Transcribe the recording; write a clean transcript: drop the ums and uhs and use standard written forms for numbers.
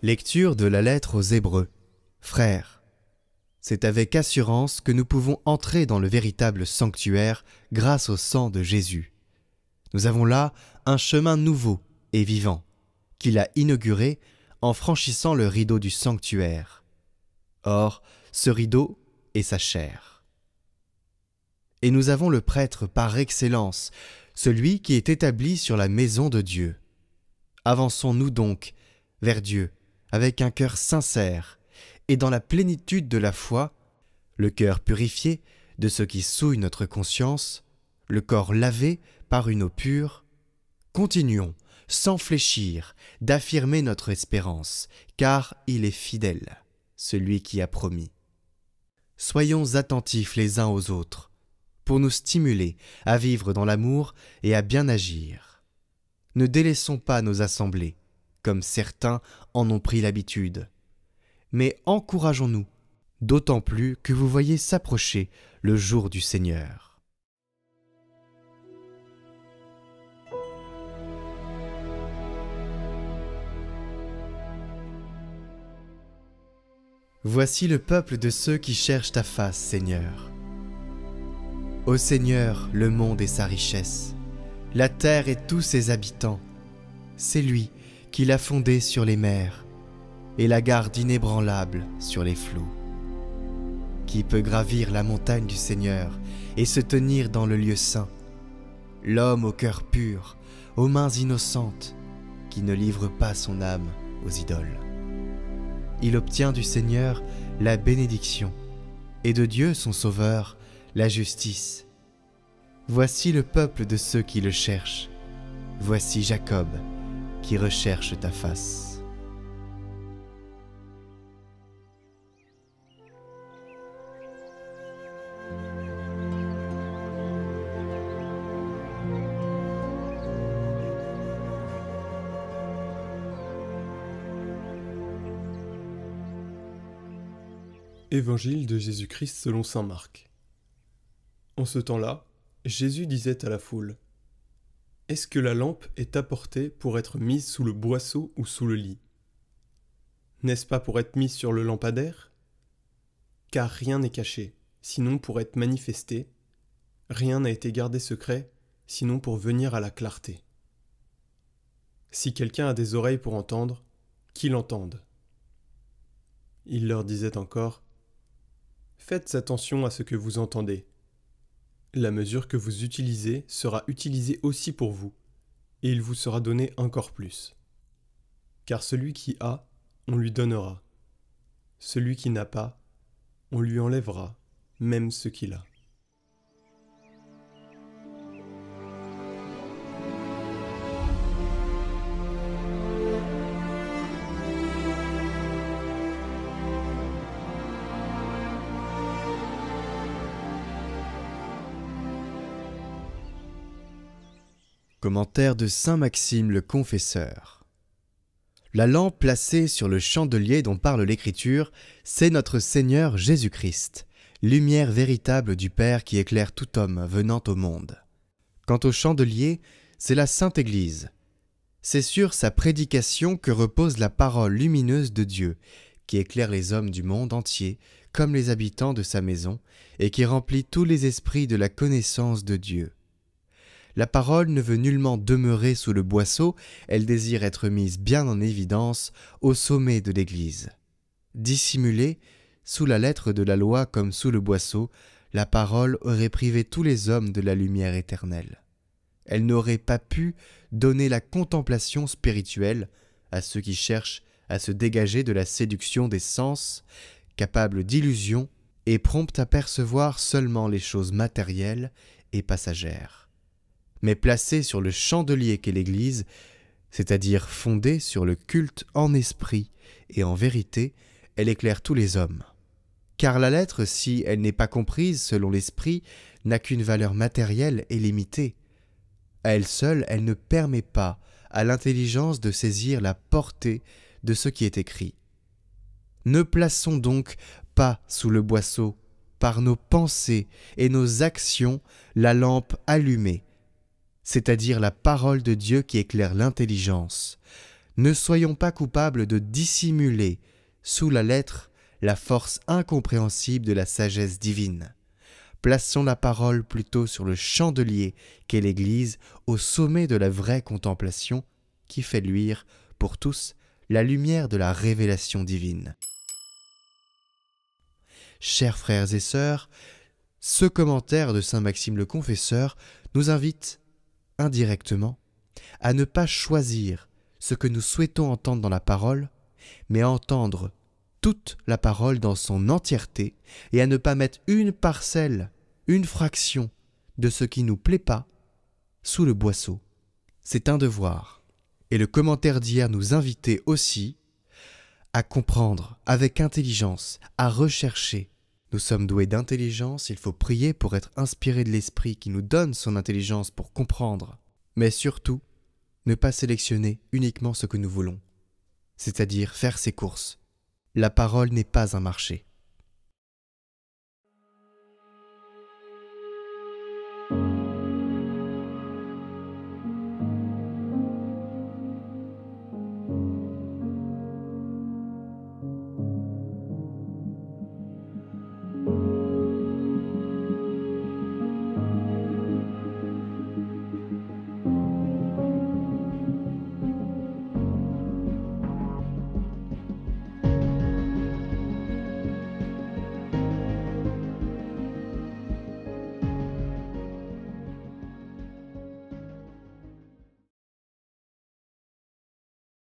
Lecture de la lettre aux Hébreux. Frères, c'est avec assurance que nous pouvons entrer dans le véritable sanctuaire grâce au sang de Jésus. Nous avons là un chemin nouveau et vivant, qu'il a inauguré en franchissant le rideau du sanctuaire. Or, ce rideau est sa chair. Et nous avons le prêtre par excellence, celui qui est établi sur la maison de Dieu. Avançons-nous donc vers Dieu, avec un cœur sincère, et dans la plénitude de la foi, le cœur purifié de ce qui souille notre conscience, le corps lavé par une eau pure, continuons, sans fléchir, d'affirmer notre espérance, car il est fidèle, celui qui a promis. Soyons attentifs les uns aux autres, pour nous stimuler à vivre dans l'amour et à bien agir. Ne délaissons pas nos assemblées, comme certains en ont pris l'habitude. Mais encourageons-nous, d'autant plus que vous voyez s'approcher le jour du Seigneur. Voici le peuple de ceux qui cherchent ta face, Seigneur. Ô Seigneur, le monde et sa richesse, la terre et tous ses habitants, c'est lui qui l'a fondée sur les mers et la garde inébranlable sur les flots. Qui peut gravir la montagne du Seigneur et se tenir dans le lieu saint? L'homme au cœur pur, aux mains innocentes, qui ne livre pas son âme aux idoles. Il obtient du Seigneur la bénédiction et de Dieu son Sauveur la justice. Voici le peuple de ceux qui le cherchent. Voici Jacob, qui recherche ta face. Évangile de Jésus-Christ selon saint Marc. En ce temps-là, Jésus disait à la foule : « Est-ce que la lampe est apportée pour être mise sous le boisseau ou sous le lit? N'est-ce pas pour être mise sur le lampadaire? Car rien n'est caché, sinon pour être manifesté. Rien n'a été gardé secret, sinon pour venir à la clarté. Si quelqu'un a des oreilles pour entendre, qu'il entende. » Il leur disait encore : « Faites attention à ce que vous entendez. La mesure que vous utilisez sera utilisée aussi pour vous, et il vous sera donné encore plus. Car celui qui a, on lui donnera. Celui qui n'a pas, on lui enlèvera, même ce qu'il a. » Commentaire de saint Maxime le Confesseur. La lampe placée sur le chandelier dont parle l'Écriture, c'est notre Seigneur Jésus-Christ, lumière véritable du Père qui éclaire tout homme venant au monde. Quant au chandelier, c'est la Sainte Église. C'est sur sa prédication que repose la parole lumineuse de Dieu, qui éclaire les hommes du monde entier, comme les habitants de sa maison, et qui remplit tous les esprits de la connaissance de Dieu. La parole ne veut nullement demeurer sous le boisseau, elle désire être mise bien en évidence au sommet de l'Église. Dissimulée, sous la lettre de la loi comme sous le boisseau, la parole aurait privé tous les hommes de la lumière éternelle. Elle n'aurait pas pu donner la contemplation spirituelle à ceux qui cherchent à se dégager de la séduction des sens, capables d'illusion et promptes à percevoir seulement les choses matérielles et passagères. Mais placée sur le chandelier qu'est l'Église, c'est-à-dire fondée sur le culte en esprit et en vérité, elle éclaire tous les hommes. Car la lettre, si elle n'est pas comprise selon l'esprit, n'a qu'une valeur matérielle et limitée. À elle seule, elle ne permet pas à l'intelligence de saisir la portée de ce qui est écrit. Ne plaçons donc pas sous le boisseau, par nos pensées et nos actions, la lampe allumée, c'est-à-dire la parole de Dieu qui éclaire l'intelligence. Ne soyons pas coupables de dissimuler sous la lettre la force incompréhensible de la sagesse divine. Plaçons la parole plutôt sur le chandelier qu'est l'Église, au sommet de la vraie contemplation qui fait luire pour tous la lumière de la révélation divine. Chers frères et sœurs, ce commentaire de saint Maxime le Confesseur nous invite indirectement à ne pas choisir ce que nous souhaitons entendre dans la parole, mais à entendre toute la parole dans son entièreté et à ne pas mettre une parcelle, une fraction de ce qui nous plaît pas sous le boisseau. C'est un devoir. Et le commentaire d'hier nous invitait aussi à comprendre avec intelligence, à rechercher. Nous sommes doués d'intelligence, il faut prier pour être inspirés de l'Esprit qui nous donne son intelligence pour comprendre. Mais surtout, ne pas sélectionner uniquement ce que nous voulons, c'est-à-dire faire ses courses. La parole n'est pas un marché.